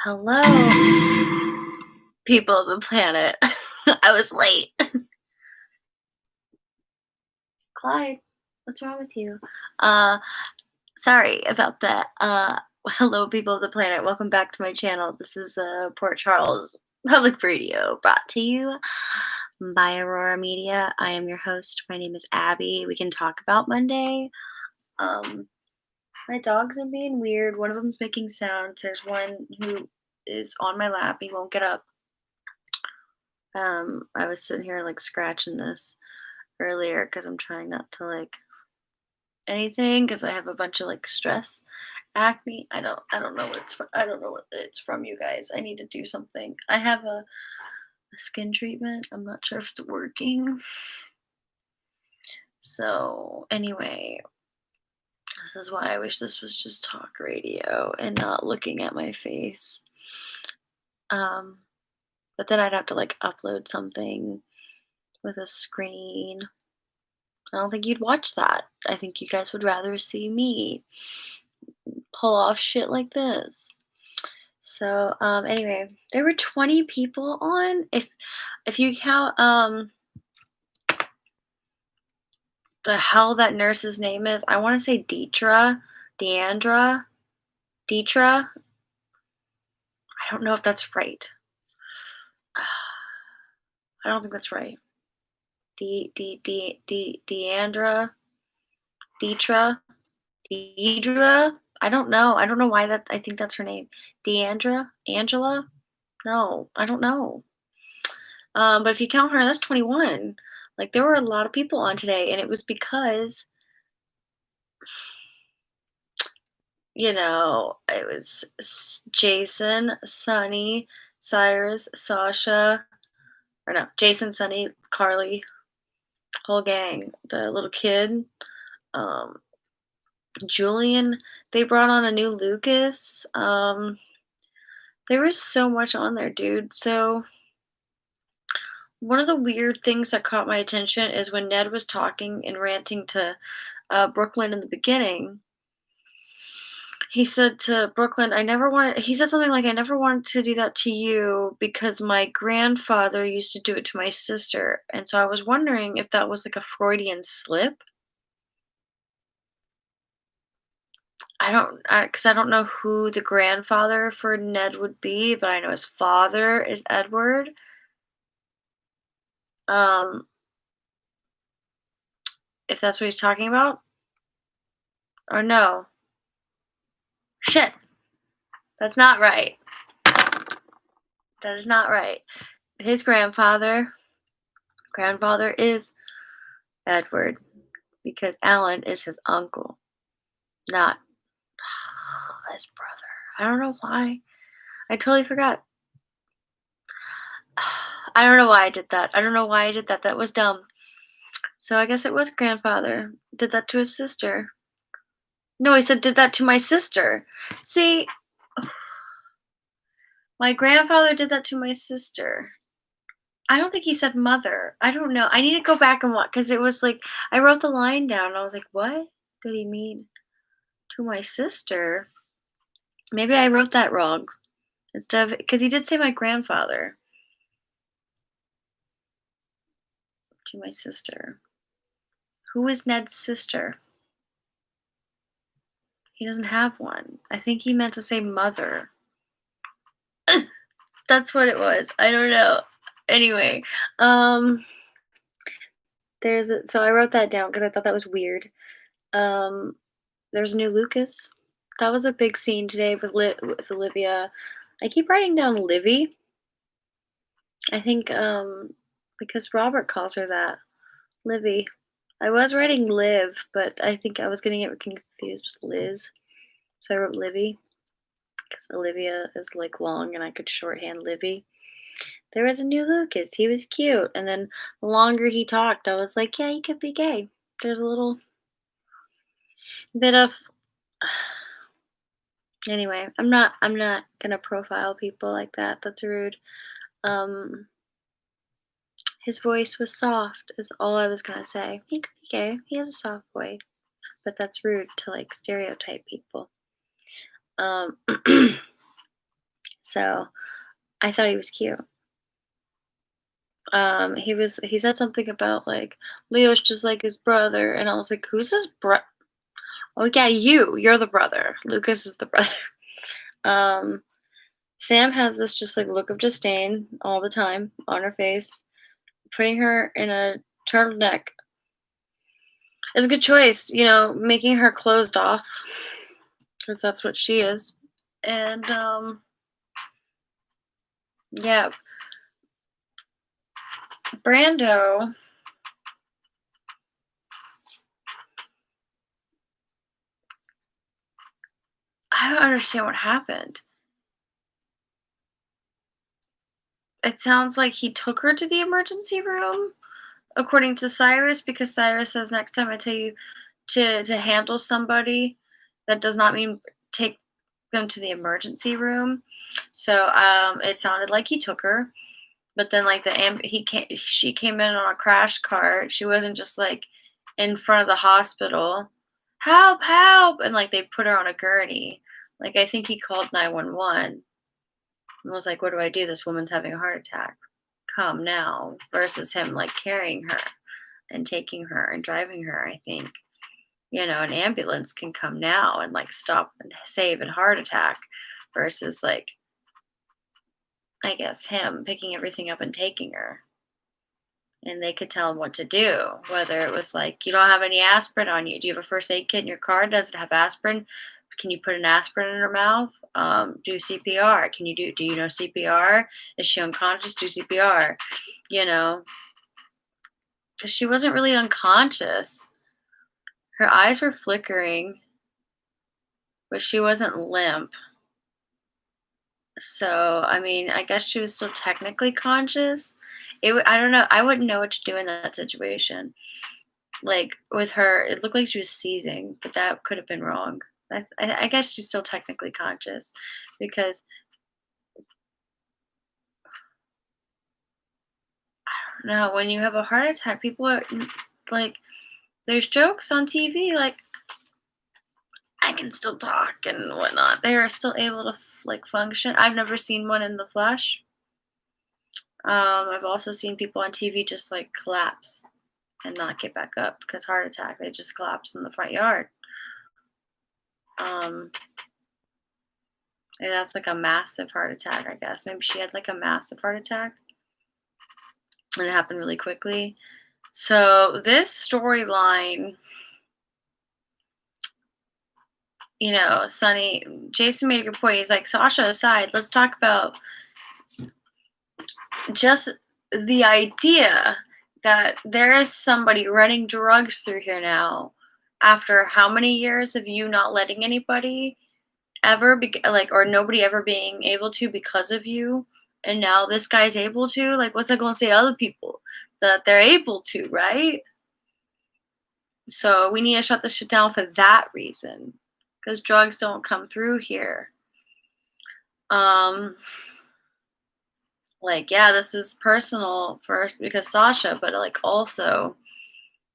Hello, people of the planet. I was late. Clyde, what's wrong with you? Uh, Sorry about that. Hello, people of the planet. Welcome back to my channel. This is Port Charles Public Radio, brought to you by Aurora Media. I am your host. My name is Abby. We can talk about Monday. My dogs are being weird. One of them's making sounds. There's one who is on my lap. He won't get up. I was sitting here like scratching this earlier because I'm trying not to like anything because I have a bunch of like stress acne. I don't know what it's from. I don't know what it's from, you guys. I need to do something. I have a skin treatment. I'm not sure if it's working. So anyway, this is why I wish this was just talk radio and not looking at my face. But then I'd have to like upload something with a screen. I don't think you'd watch that. I think you guys would rather see me pull off shit like this. So, anyway, there were 20 people on. If you count the hell that nurse's name is, I want to say Deetra. I don't know if that's right. I don't think that's right. Deandra, Deidra. I don't know. I don't know why that. I think that's her name. Angela. No, I don't know. But if you count her, that's 21. Like there were a lot of people on today, and it was because, it was Jason, Sunny, Cyrus, Sasha, or no, Jason, Sunny, Carly, whole gang, the little kid, um, Julian. They brought on a new Lucas. There was so much on there, dude. So one of the weird things that caught my attention is when Ned was talking and ranting to Brooklyn in the beginning. He said to Brooklyn, he said something like, I never wanted to do that to you because my grandfather used to do it to my sister. And so I was wondering if that was like a Freudian slip. Because I don't know who the grandfather for Ned would be, but I know his father is Edward. If that's what he's talking about. Or no. Shit. That's not right. That is not right. His grandfather is Edward because Alan is his uncle, not his brother. I don't know why. I totally forgot. I don't know why I did that. That was dumb. So I guess it was grandfather. Did that to his sister. No, he said did that to my sister. See, my grandfather did that to my sister. I don't think he said mother. I don't know. I need to go back and watch because it was like I wrote the line down and I was like, what did he mean to my sister? Maybe I wrote that wrong instead of because he did say my grandfather to my sister. Who is Ned's sister? He doesn't have one. I think he meant to say mother. That's what it was. I don't know. Anyway, so I wrote that down because I thought that was weird. There's a new Lucas. That was a big scene today with Olivia. I keep writing down Livy. I think because Robert calls her that, Livy. I was writing Liv, but I think I was getting it confused with Liz. So I wrote Livy because Olivia is like long and I could shorthand Livy. There was a new Lucas. He was cute. And then the longer he talked, I was like, yeah, he could be gay. There's a little bit of anyway, I'm not gonna profile people like that. That's rude. Um his voice was soft is all I was gonna say. He could be gay. He has a soft voice. But that's rude to like stereotype people. Um so I thought he was cute. He said something about like Leo's just like his brother, and I was like, who's his bro? Oh yeah, you're the brother. Lucas is the brother. Um, Sam has this just like look of disdain all the time on her face. Putting her in a turtleneck is a good choice, making her closed off because that's what she is. And yeah, Brando. I don't understand what happened. It sounds like he took her to the emergency room, according to Cyrus, because Cyrus says next time I tell you to handle somebody, that does not mean take them to the emergency room. So it sounded like he took her, but then like she came in on a crash cart. She wasn't just like in front of the hospital, help, help, and like they put her on a gurney. Like I think he called 911 and was like, "What do I do? This woman's having a heart attack. Come now." Versus him like carrying her and taking her and driving her. I think an ambulance can come now and like stop and save a heart attack versus like I guess him picking everything up and taking her. And they could tell him what to do, whether it was like, you don't have any aspirin on you. Do you have a first aid kit in your car? Does it have aspirin? Can you put an aspirin in her mouth? Do CPR. Do you know CPR? Is she unconscious? Do CPR. You know, because she wasn't really unconscious. Her eyes were flickering, but she wasn't limp. So, I mean, I guess she was still technically conscious. I don't know. I wouldn't know what to do in that situation. Like with her, it looked like she was seizing, but that could have been wrong. I guess she's still technically conscious because no, when you have a heart attack, people are like, there's jokes on TV like I can still talk and whatnot. They are still able to like function. I've never seen one in the flesh. I've also seen people on TV just like collapse and not get back up because heart attack. They just collapse in the front yard. Um, and that's like a massive heart attack, I guess. Maybe she had like a massive heart attack and it happened really quickly. So this storyline, Sonny, Jason made a good point. He's like, Sasha aside, let's talk about just the idea that there is somebody running drugs through here now after how many years of you not letting anybody ever or nobody ever being able to because of you, and now this guy's able to, like, what's that going to say to other people that they're able to, right? So we need to shut this shit down for that reason because drugs don't come through here. Like, yeah, this is personal first because Sasha, but like also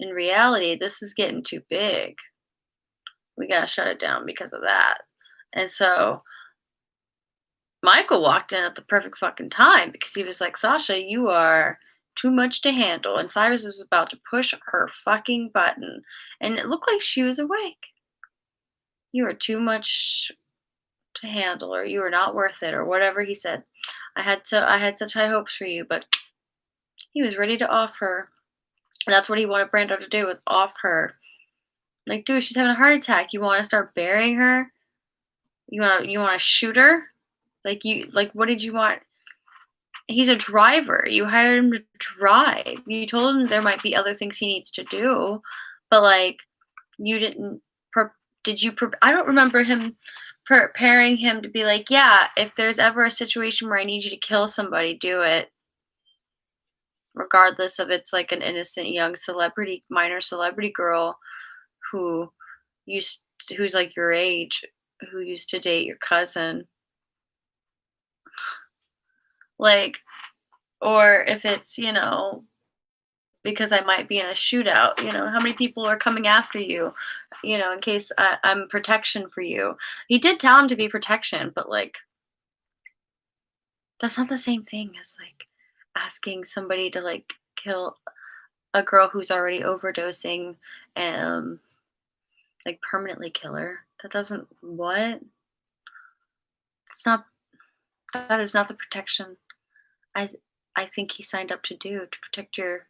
in reality, this is getting too big. We gotta shut it down because of that. And so Michael walked in at the perfect fucking time because he was like, Sasha, you are too much to handle. And Cyrus was about to push her fucking button. And it looked like she was awake. You are too much to handle, or you are not worth it, or whatever he said. I had such high hopes for you, but he was ready to off her. And that's what he wanted Brando to do, was off her. Like, dude, she's having a heart attack. You want to start burying her? You want to shoot her? Like what did you want? He's a driver. You hired him to drive. You told him there might be other things he needs to do, but like you didn't did you I don't remember him preparing him to be like, "Yeah, if there's ever a situation where I need you to kill somebody, do it, regardless of it's like an innocent young celebrity, minor celebrity girl who used who's like your age, who used to date your cousin." Like, or if it's, because I might be in a shootout, how many people are coming after you, in case I'm protection for you. He did tell him to be protection, but like, that's not the same thing as like asking somebody to like kill a girl who's already overdosing and like permanently kill her. That doesn't, what? It's not, that is not the protection I, I think he signed up to do to protect your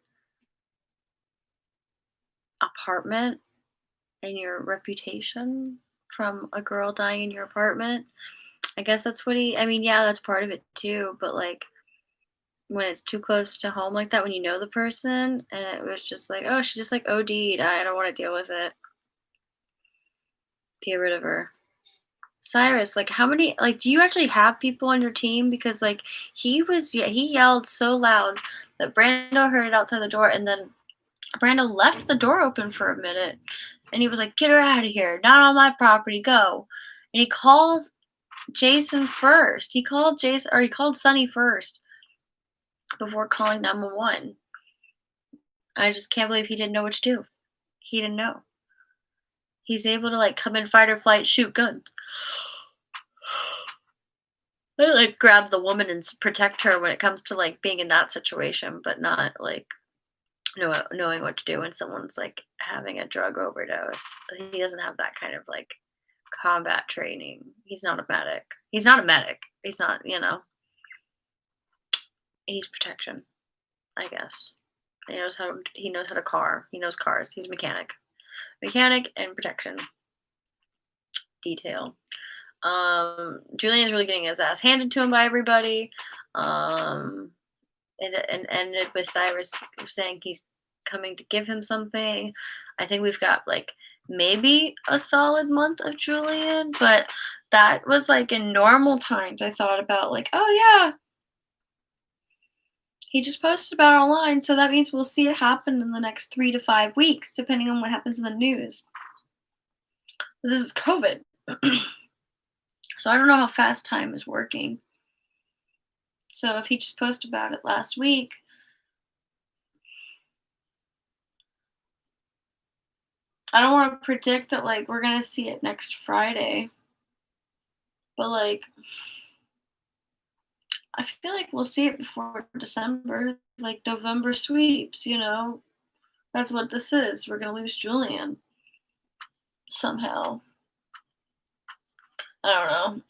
apartment and your reputation from a girl dying in your apartment. I guess that's what I mean, yeah, that's part of it too, but like when it's too close to home like that, when you know the person and it was just like, oh, she just like OD'd. I don't want to deal with it. Get rid of her. Cyrus, like how many like do you actually have people on your team? Because like yeah, he yelled so loud that Brando heard it outside the door and then Brando left the door open for a minute and he was like, "Get her out of here. Not on my property. Go." And he calls Jason first. He called Sonny first before calling 911. I just can't believe he didn't know what to do. He didn't know. He's able to like come in fight or flight, shoot guns. Like grab the woman and protect her when it comes to like being in that situation, but not like knowing what to do when someone's like having a drug overdose. He doesn't have that kind of like combat training. He's not a medic. He's not a medic. He's not, he's protection, I guess. He knows how to car. He knows cars. He's a mechanic. Mechanic and protection. Detail. Julian's really getting his ass handed to him by everybody. It ended with Cyrus saying he's coming to give him something. I think we've got like maybe a solid month of Julian, but that was like in normal times. I thought about like, oh yeah, he just posted about it online, so that means we'll see it happen in the next 3 to 5 weeks, depending on what happens in the news. But this is COVID. So I don't know how fast time is working. So if he just posted about it last week, I don't want to predict that like we're gonna see it next Friday. But like I feel like we'll see it before December, like November sweeps, That's what this is. We're gonna lose Julian somehow. I don't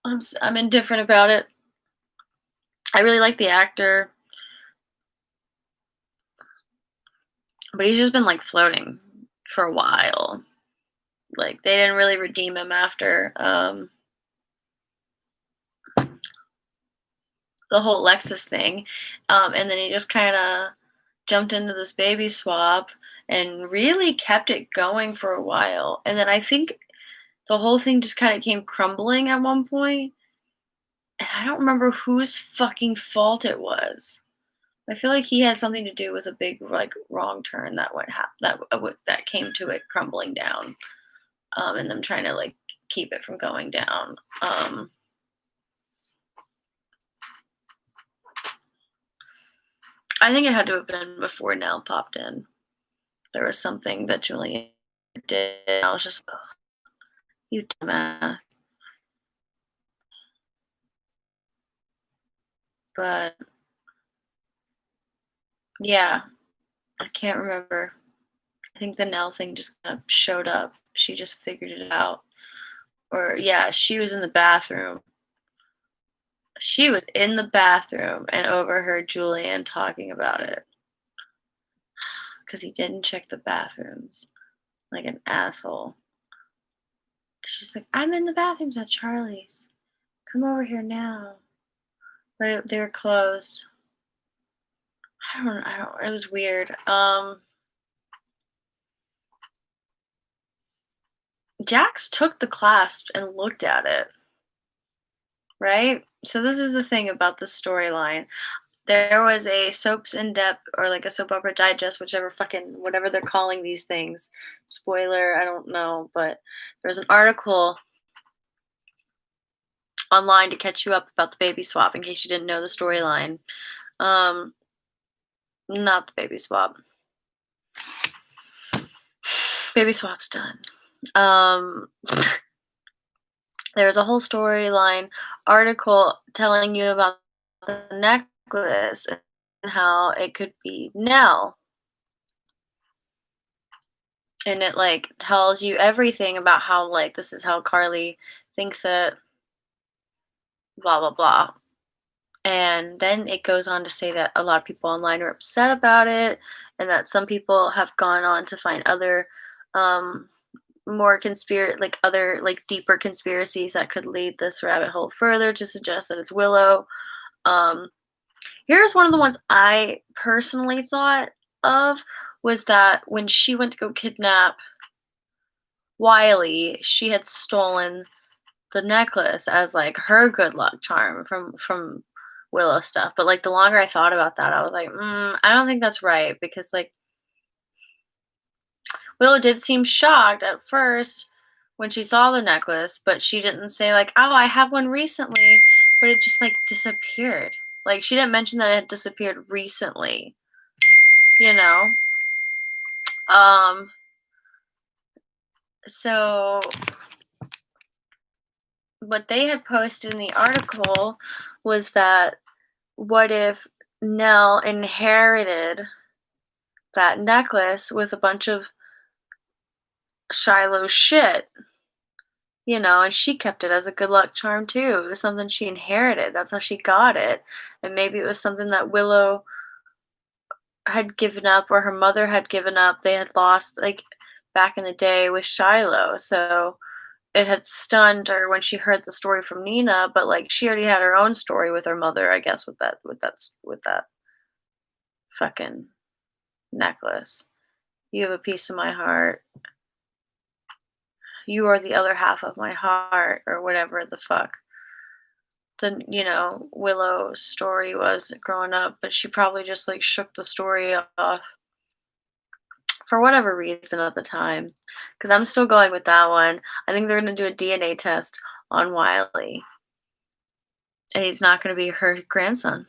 know. I'm indifferent about it. I really like the actor, but he's just been like floating for a while. Like they didn't really redeem him after the whole Lexus thing, and then he just kind of jumped into this baby swap and really kept it going for a while. And then I think the whole thing just kind of came crumbling at one point, and I don't remember whose fucking fault it was. I feel like he had something to do with a big like wrong turn that that came to it crumbling down, and them trying to like keep it from going down. I think it had to have been before Nell popped in. There was something that Julian did. I was just, ugh, you dumbass. But yeah, I can't remember. I think the Nell thing just kind of showed up. She just figured it out. Or yeah, she was in the bathroom. She was in the bathroom and overheard Julian talking about it because he didn't check the bathrooms like an asshole. She's like, I'm in the bathrooms at Charlie's. Come over here now. But they were closed. I don't, it was weird. Jax took the clasp and looked at it, right? So this is the thing about the storyline. There was a Soaps in Depth or like a soap opera digest, whichever fucking whatever they're calling these things. Spoiler, I don't know, but there's an article online to catch you up about the baby swap in case you didn't know the storyline. Um, Not the baby swap. Baby swap's done. Um, there's a whole storyline article telling you about the necklace and how it could be Nell. And it like tells you everything about how like this is how Carly thinks it, blah blah blah. And then it goes on to say that a lot of people online are upset about it, and that some people have gone on to find other um more like other like deeper conspiracies that could lead this rabbit hole further to suggest that it's Willow. Um Here's one of the ones I personally thought of was that when she went to go kidnap Wiley, she had stolen the necklace as like her good luck charm from Willow stuff. But like the longer I thought about that, I was like, I don't think that's right because like Willow did seem shocked at first when she saw the necklace, but she didn't say like, "Oh, I have one recently," but it just like disappeared. Like she didn't mention that it had disappeared recently, you know. Um so what they had posted in the article was that what if Nell inherited that necklace with a bunch of Shiloh shit, and she kept it as a good luck charm too. It was something she inherited. That's how she got it. And maybe it was something that Willow had given up or her mother had given up. They had lost like back in the day with Shiloh. So it had stunned her when she heard the story from Nina, but like she already had her own story with her mother, I guess, with that fucking necklace. You have a piece of my heart. You are the other half of my heart, or whatever the fuck Willow's story was growing up, but she probably just like shook the story off for whatever reason at the time. Because I'm still going with that one. I think they're gonna do a DNA test on Wiley, and he's not gonna be her grandson.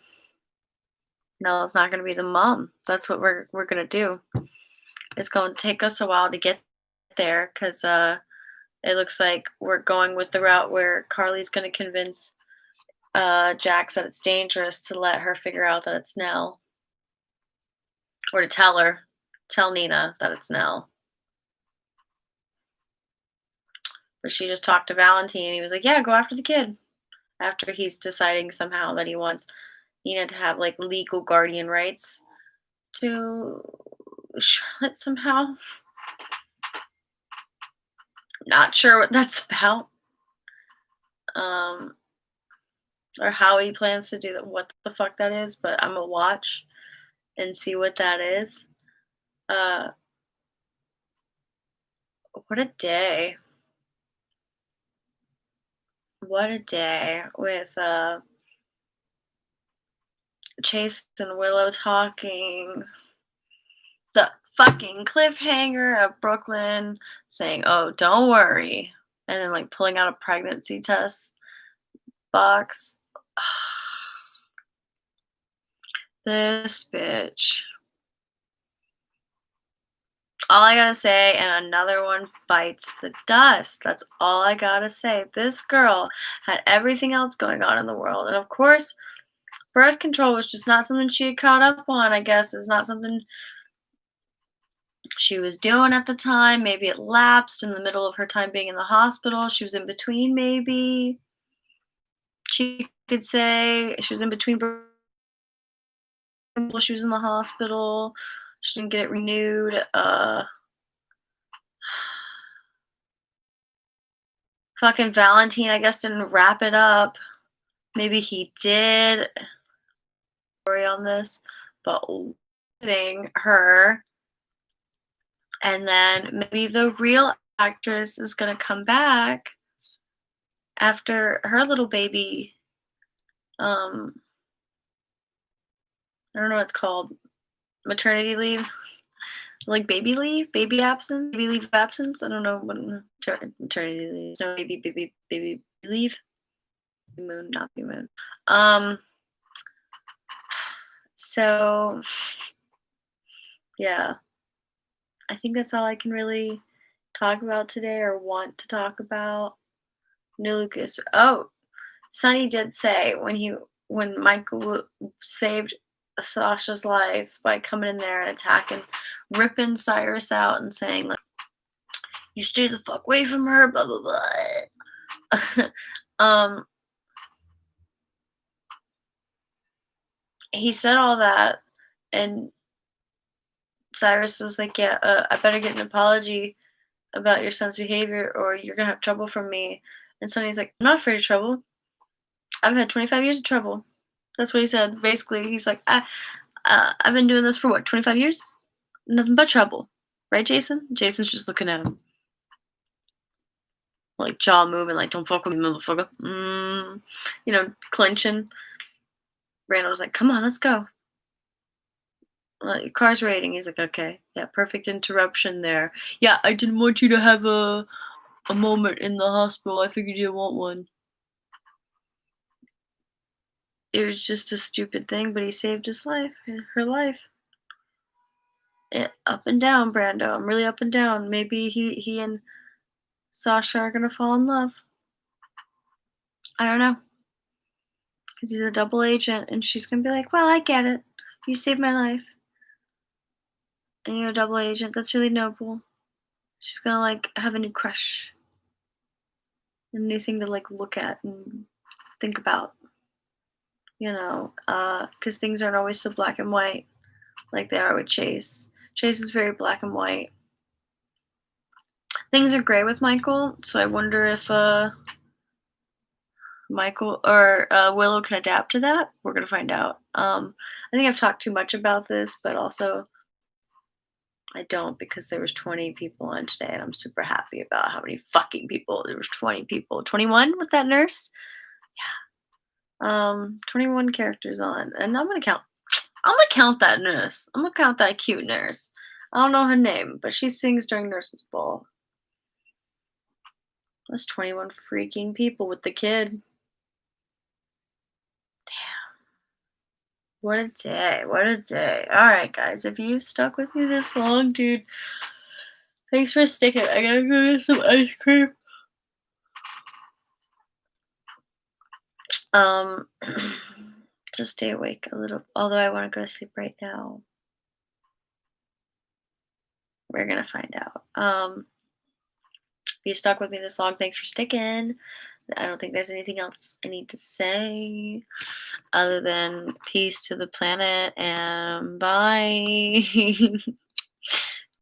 No, it's not gonna be the mom. That's what we're gonna do. It's gonna take us a while to get there, because it looks like we're going with the route where Carly's gonna convince Jax that it's dangerous to let her figure out that it's Nell, or to tell Nina that it's Nell. But she just talked to Valentine, and he was like, "Yeah, go after the kid." After he's deciding somehow that he wants Nina to have like legal guardian rights to Charlotte somehow. Not sure what that's about. Um, or how he plans to do that, what the fuck that is, but I'm gonna watch and see what that is. Uh, what a day. What a day with Chase and Willow talking. The fucking cliffhanger of Brooklyn saying, "Oh, don't worry," and then like pulling out a pregnancy test box. This bitch. All I gotta say, and another one bites the dust. That's all I gotta say. This girl had everything else going on in the world. And of course, birth control was just not something she had caught up on, I guess. It's not something she was doing at the time. Maybe it lapsed in the middle of her time being in the hospital. She was in between, maybe. She could say she was in between while she was in the hospital. She didn't get it renewed. Fucking Valentine, I guess, didn't wrap it up. Maybe he did. Story on this, but her, and then maybe the real actress is gonna come back after her little baby, um, I don't know what it's called, maternity leave, like baby leave, baby absence, baby leave of absence. I don't know what maternity leave. No, baby leave. Moon, not the moon. Um, so yeah, I think that's all I can really talk about today or want to talk about. New Lucas. Oh, Sonny did say when Michael saved Sasha's life by coming in there and attacking, ripping Cyrus out and saying like, "You stay the fuck away from her," blah blah blah. um, he said all that, and Cyrus was like, "Yeah, I better get an apology about your son's behavior, or you're gonna have trouble from me." And Sonny's like, "I'm not afraid of trouble. I've had 25 years of trouble." That's what he said. Basically, he's like, I've been doing this for what, 25 years? Nothing but trouble. Right, Jason? Jason's just looking at him, like jaw moving, like, don't fuck with me, motherfucker. Clenching. Randall's like, come on, let's go. Your car's waiting. He's like, okay. Yeah, perfect interruption there. Yeah, I didn't want you to have a moment in the hospital. I figured you didn't want one. It was just a stupid thing, but he saved his life, her life. Up and down, Brando. I'm really up and down. Maybe he and Sasha are gonna fall in love. I don't know. Because he's a double agent, and she's gonna be like, well, I get it. You saved my life. And you're a double agent. That's really noble. She's gonna like have a new crush. A new thing to like look at and think about. Because things aren't always so black and white like they are with Chase. Chase is very black and white. Things are gray with Michael, so I wonder if Michael or Willow can adapt to that. We're gonna find out. I think I've talked too much about this, but also I don't, because there was 20 people on today, and I'm super happy about how many fucking people. There was 20 people. 21 with that nurse? Yeah. 21 characters on. And I'm gonna count that nurse. I'm gonna count that cute nurse. I don't know her name, but she sings during Nurses Ball. That's 21 freaking people with the kid. What a day. What a day. Alright, guys. If you stuck with me this long, dude, thanks for sticking. I gotta go get some ice cream. To stay awake a little, although I want to go to sleep right now. We're gonna find out. If you stuck with me this long, thanks for sticking. I don't think there's anything else I need to say other than peace to the planet and bye.